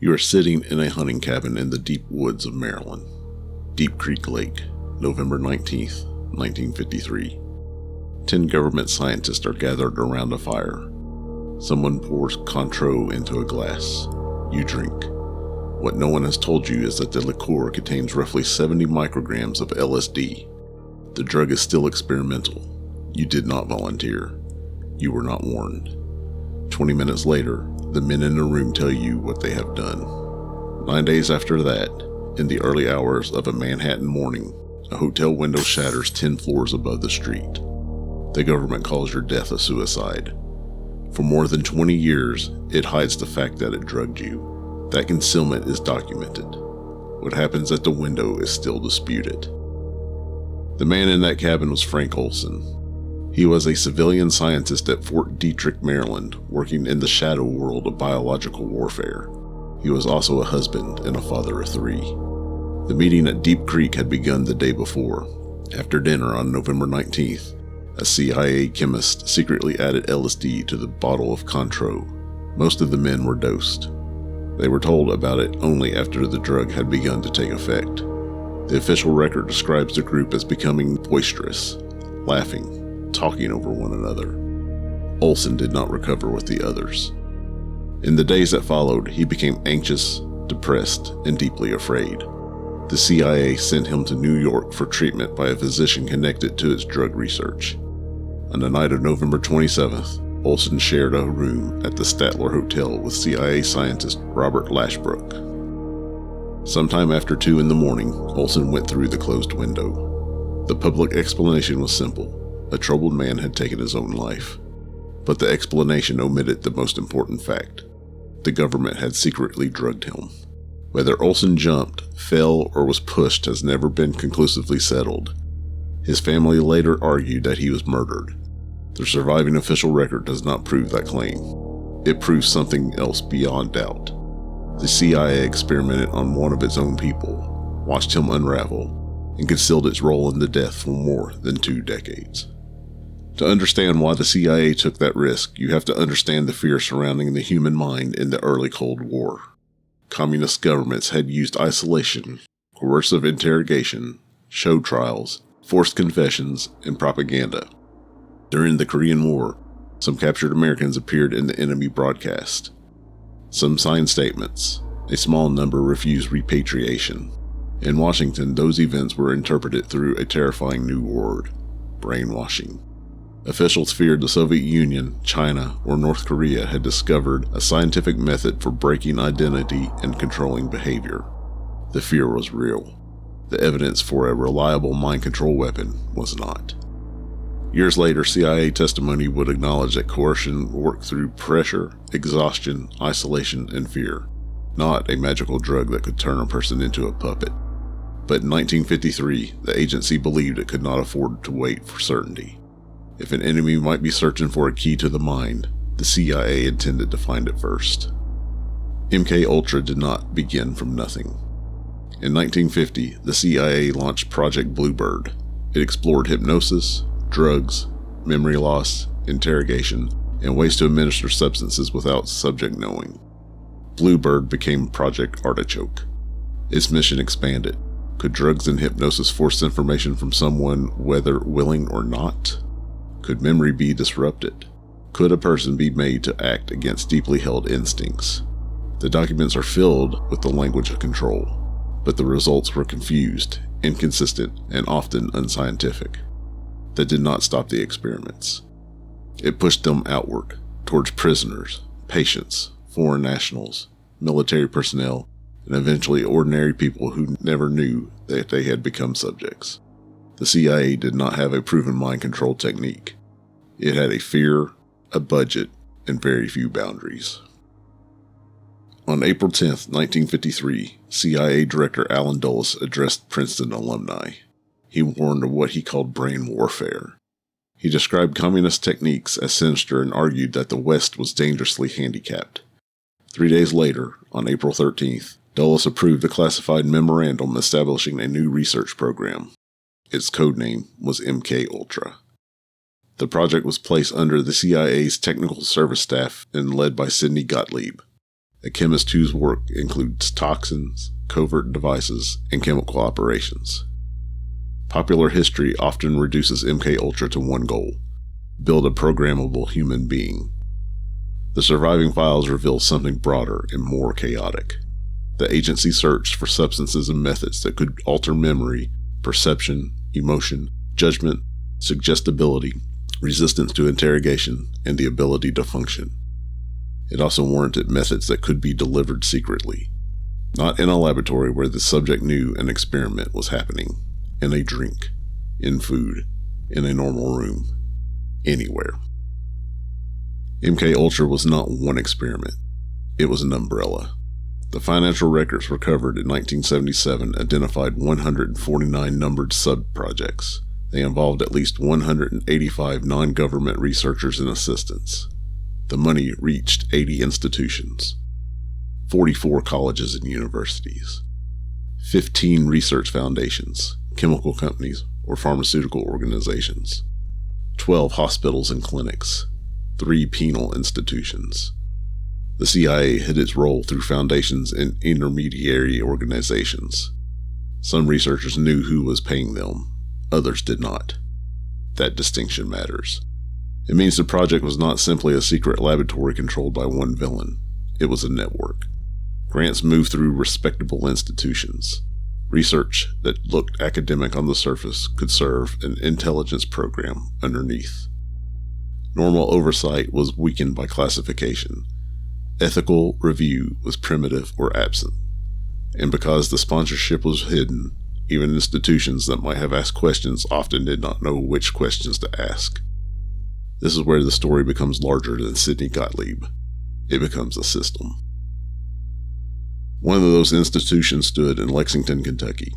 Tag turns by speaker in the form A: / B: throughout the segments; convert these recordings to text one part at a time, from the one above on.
A: You are sitting in a hunting cabin in the deep woods of Maryland. Deep Creek Lake, November 19th, 1953. 10 government scientists are gathered around a fire. Someone pours Cointreau into a glass. You drink. What no one has told you is that the liqueur contains roughly 70 micrograms of LSD. The drug is still experimental. You did not volunteer. You were not warned. 20 minutes later, the men in the room tell you what they have done. 9 days after that, in the early hours of a Manhattan morning, a hotel window shatters 10 floors above the street. The government calls your death a suicide. For more than 20 years, it hides the fact that it drugged you. That concealment is documented. What happens at the window is still disputed. The man in that cabin was Frank Olson. He was a civilian scientist at Fort Detrick, Maryland, working in the shadow world of biological warfare. He was also a husband and a father of 3. The meeting at Deep Creek had begun the day before. After dinner on November 19th, a CIA chemist secretly added LSD to the bottle of Cointreau. Most of the men were dosed. They were told about it only after the drug had begun to take effect. The official record describes the group as becoming boisterous, laughing, talking over one another. Olson did not recover with the others. In the days that followed, he became anxious, depressed, and deeply afraid. The CIA sent him to New York for treatment by a physician connected to its drug research. On the night of November 27th, Olson shared a room at the Statler Hotel with CIA scientist Robert Lashbrook. Sometime after 2 in the morning, Olson went through the closed window. The public explanation was simple. A troubled man had taken his own life. But the explanation omitted the most important fact. The government had secretly drugged him. Whether Olson jumped, fell, or was pushed has never been conclusively settled. His family later argued that he was murdered. The surviving official record does not prove that claim. It proves something else beyond doubt. The CIA experimented on one of its own people, watched him unravel, and concealed its role in the death for more than 2 decades. To understand why the CIA took that risk, you have to understand the fear surrounding the human mind in the early Cold War. Communist governments had used isolation, coercive interrogation, show trials, forced confessions, and propaganda. During the Korean War, some captured Americans appeared in the enemy broadcast. Some signed statements. A small number refused repatriation. In Washington, those events were interpreted through a terrifying new word: brainwashing. Officials feared the Soviet Union, China, or North Korea had discovered a scientific method for breaking identity and controlling behavior. The fear was real. The evidence for a reliable mind control weapon was not. Years later, CIA testimony would acknowledge that coercion worked through pressure, exhaustion, isolation, and fear, not a magical drug that could turn a person into a puppet. But in 1953, the agency believed it could not afford to wait for certainty. If an enemy might be searching for a key to the mind, the CIA intended to find it first. MKUltra did not begin from nothing. In 1950, the CIA launched Project BLUEBIRD. It explored hypnosis, drugs, memory loss, interrogation, and ways to administer substances without subject knowing. BLUEBIRD became Project ARTICHOKE. Its mission expanded. Could drugs and hypnosis force information from someone whether willing or not? Could memory be disrupted? Could a person be made to act against deeply held instincts? The documents are filled with the language of control, but the results were confused, inconsistent, and often unscientific. That did not stop the experiments. It pushed them outward, towards prisoners, patients, foreign nationals, military personnel, and eventually ordinary people who never knew that they had become subjects. The CIA did not have a proven mind control technique. It had a fear, a budget, and very few boundaries. On April 10, 1953, CIA Director Allen Dulles addressed Princeton alumni. He warned of what he called brain warfare. He described communist techniques as sinister and argued that the West was dangerously handicapped. 3 days later, on April 13th, Dulles approved a classified memorandum establishing a new research program. Its code name was MKUltra. The project was placed under the CIA's technical service staff and led by Sidney Gottlieb. a chemist whose work includes toxins, covert devices, and chemical operations. Popular history often reduces MKUltra to one goal: build a programmable human being. The surviving files reveal something broader and more chaotic. The agency searched for substances and methods that could alter memory, perception, emotion, judgment, suggestibility, resistance to interrogation, and the ability to function. It also warranted methods that could be delivered secretly, not in a laboratory where the subject knew an experiment was happening, in a drink, in food, in a normal room, anywhere. MKUltra was not one experiment. It was an umbrella. The financial records recovered in 1977 identified 149 numbered subprojects. They involved at least 185 non-government researchers and assistants. The money reached 80 institutions, 44 colleges and universities, 15 research foundations, chemical companies, or pharmaceutical organizations, 12 hospitals and clinics, 3 penal institutions. The CIA hid its role through foundations and intermediary organizations. Some researchers knew who was paying them, others did not. That distinction matters. It means the project was not simply a secret laboratory controlled by one villain. It was a network. Grants moved through respectable institutions. Research that looked academic on the surface could serve an intelligence program underneath. Normal oversight was weakened by classification. Ethical review was primitive or absent. And because the sponsorship was hidden, even institutions that might have asked questions often did not know which questions to ask. This is where the story becomes larger than Sidney Gottlieb. It becomes a system. One of those institutions stood in Lexington, Kentucky.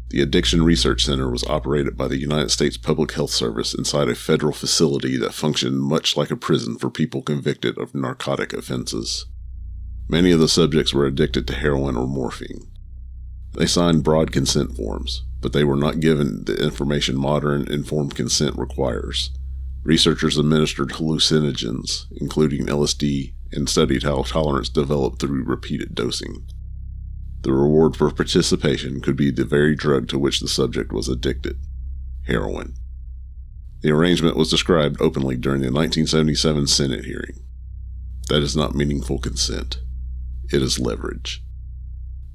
A: The Addiction Research Center was operated by the United States Public Health Service inside a federal facility that functioned much like a prison for people convicted of narcotic offenses. Many of the subjects were addicted to heroin or morphine. They signed broad consent forms, but they were not given the information modern informed consent requires. Researchers administered hallucinogens, including LSD, and studied how tolerance developed through repeated dosing. The reward for participation could be the very drug to which the subject was addicted: heroin. The arrangement was described openly during the 1977 Senate hearing. That is not meaningful consent. It is leverage.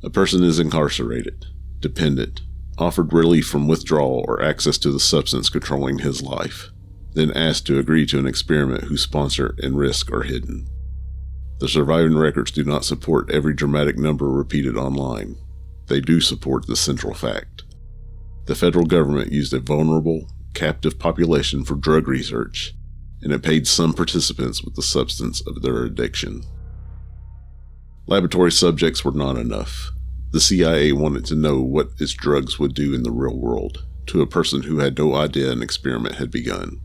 A: A person is incarcerated, dependent, offered relief from withdrawal or access to the substance controlling his life, then asked to agree to an experiment whose sponsor and risk are hidden. The surviving records do not support every dramatic number repeated online. They do support the central fact. The federal government used a vulnerable, captive population for drug research, and it paid some participants with the substance of their addiction. Laboratory subjects were not enough. The CIA wanted to know what its drugs would do in the real world, to a person who had no idea an experiment had begun.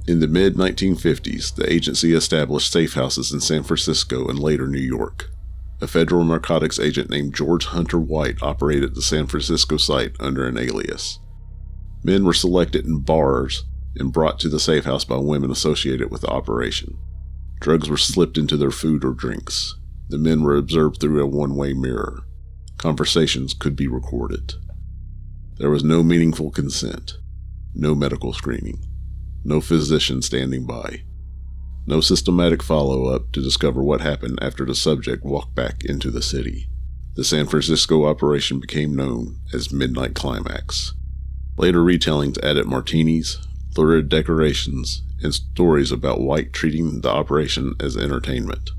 A: In the mid-1950s, the agency established safe houses in San Francisco and later New York. A federal narcotics agent named George Hunter White operated the San Francisco site under an alias. Men were selected in bars and brought to the safe house by women associated with the operation. Drugs were slipped into their food or drinks. The men were observed through a one-way mirror. Conversations could be recorded. There was no meaningful consent, no medical screening, no physician standing by, no systematic follow-up to discover what happened after the subject walked back into the city. The San Francisco operation became known as Midnight Climax. Later retellings added martinis, lurid decorations, and stories about White treating the operation as entertainment.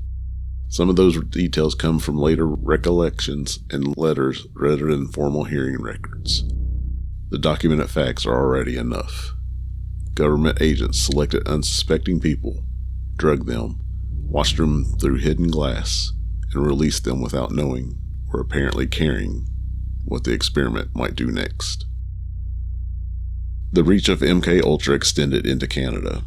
A: Some of those details come from later recollections and letters rather than formal hearing records. The documented facts are already enough. Government agents selected unsuspecting people, drugged them, watched them through hidden glass, and released them without knowing or apparently caring what the experiment might do next. The reach of MKUltra extended into Canada.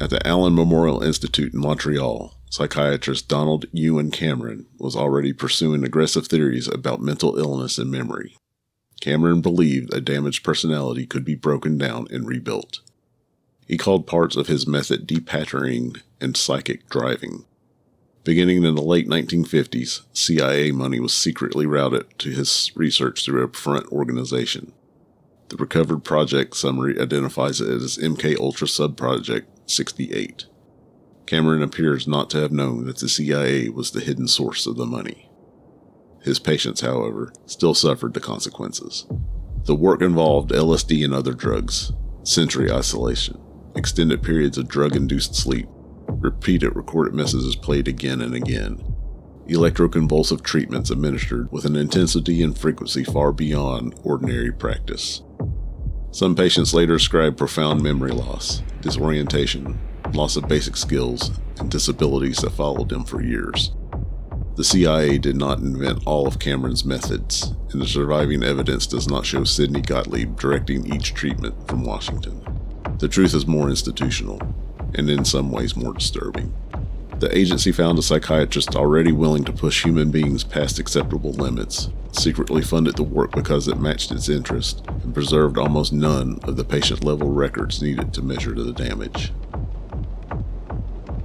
A: At the Allen Memorial Institute in Montreal, psychiatrist Donald Ewan Cameron was already pursuing aggressive theories about mental illness and memory. Cameron believed a damaged personality could be broken down and rebuilt. He called parts of his method depatterning and psychic driving. Beginning in the late 1950s, CIA money was secretly routed to his research through a front organization. The recovered project summary identifies it as MKUltra Subproject 68. Cameron appears not to have known that the CIA was the hidden source of the money. His patients, however, still suffered the consequences. The work involved LSD and other drugs, sensory isolation, extended periods of drug-induced sleep, repeated recorded messages played again and again, electroconvulsive treatments administered with an intensity and frequency far beyond ordinary practice. Some patients later described profound memory loss, disorientation, loss of basic skills, and disabilities that followed them for years. The CIA did not invent all of Cameron's methods, and the surviving evidence does not show Sidney Gottlieb directing each treatment from Washington. The truth is more institutional, and in some ways more disturbing. The agency found a psychiatrist already willing to push human beings past acceptable limits, secretly funded the work because it matched its interest, and preserved almost none of the patient-level records needed to measure the damage.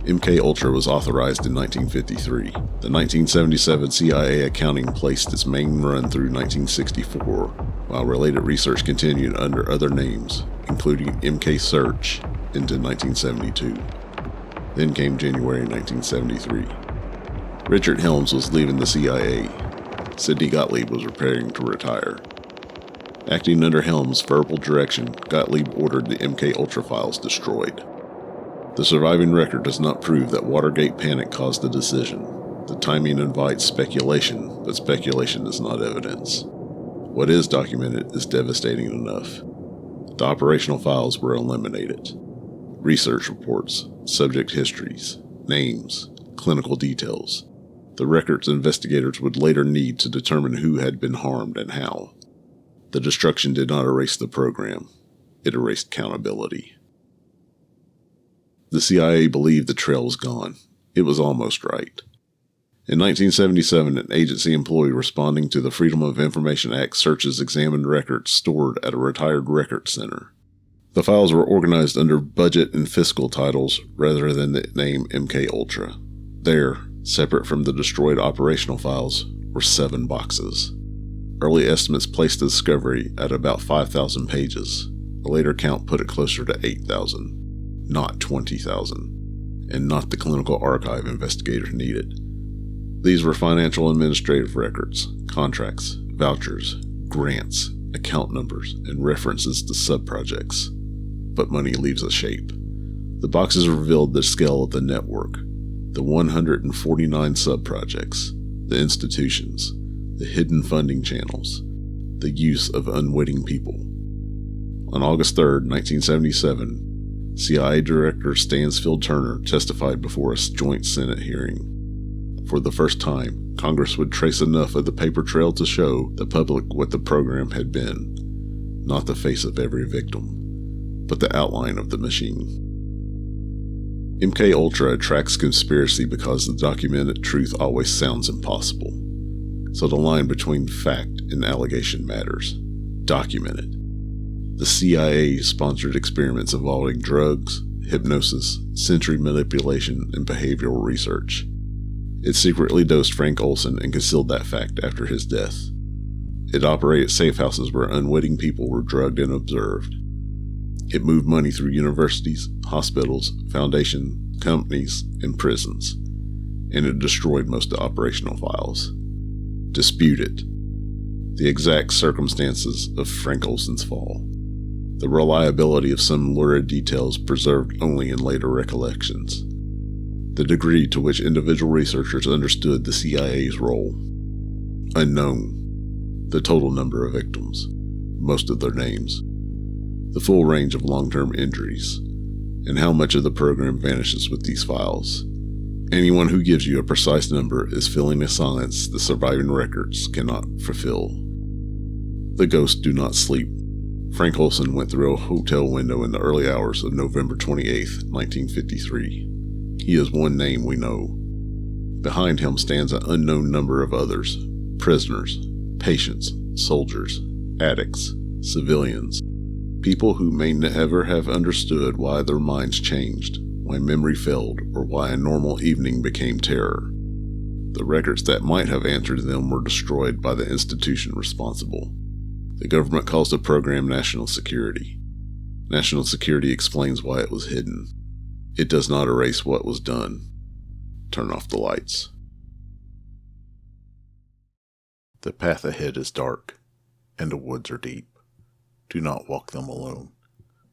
A: MKUltra was authorized in 1953. The 1977 CIA accounting placed its main run through 1964, while related research continued under other names, including MK Search, into 1972. Then came January 1973. Richard Helms was leaving the CIA. Sidney Gottlieb was preparing to retire. Acting under Helms' verbal direction, Gottlieb ordered the MKUltra files destroyed. The surviving record does not prove that Watergate panic caused the decision. The timing invites speculation, but speculation is not evidence. What is documented is devastating enough. The operational files were eliminated. Research reports, subject histories, names, clinical details. The records investigators would later need to determine who had been harmed and how. The destruction did not erase the program. It erased accountability. The CIA believed the trail was gone. It was almost right. In 1977, an agency employee responding to the Freedom of Information Act searches examined records stored at a retired record center. The files were organized under budget and fiscal titles rather than the name MKUltra. There, separate from the destroyed operational files, were 7 boxes. Early estimates placed the discovery at about 5,000 pages. A later count put it closer to 8,000. Not 20,000, and not the clinical archive investigators needed. These were financial administrative records, contracts, vouchers, grants, account numbers, and references to subprojects. But money leaves a shape. The boxes revealed the scale of the network, the 149 subprojects, the institutions, the hidden funding channels, the use of unwitting people. On August 3, 1977, CIA Director Stansfield Turner testified before a joint Senate hearing. For the first time, Congress would trace enough of the paper trail to show the public what the program had been, not the face of every victim, but the outline of the machine. MKUltra attracts conspiracy because the documented truth always sounds impossible. So the line between fact and allegation matters. Documented. The CIA sponsored experiments involving drugs, hypnosis, sensory manipulation, and behavioral research. It secretly dosed Frank Olson and concealed that fact after his death. It operated safe houses where unwitting people were drugged and observed. It moved money through universities, hospitals, foundations, companies, and prisons. And it destroyed most of the operational files. Disputed. The exact circumstances of Frank Olson's fall. The reliability of some lurid details preserved only in later recollections. The degree to which individual researchers understood the CIA's role. Unknown. The total number of victims. Most of their names. The full range of long-term injuries. And how much of the program vanishes with these files. Anyone who gives you a precise number is filling a silence the surviving records cannot fulfill. The ghosts do not sleep. Frank Olson went through a hotel window in the early hours of November 28, 1953. He is one name we know. Behind him stands an unknown number of others, prisoners, patients, soldiers, addicts, civilians, people who may never have understood why their minds changed why memory failed, or why a normal evening became terror. The records that might have answered them were destroyed by the institution responsible. The government calls the program national security. National security explains why it was hidden. It does not erase what was done. Turn off the lights. The path ahead is dark, and the woods are deep. Do not walk them alone.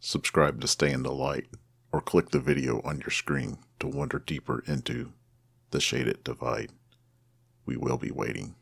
A: Subscribe to stay in the light, or click the video on your screen to wander deeper into the shaded divide. We will be waiting.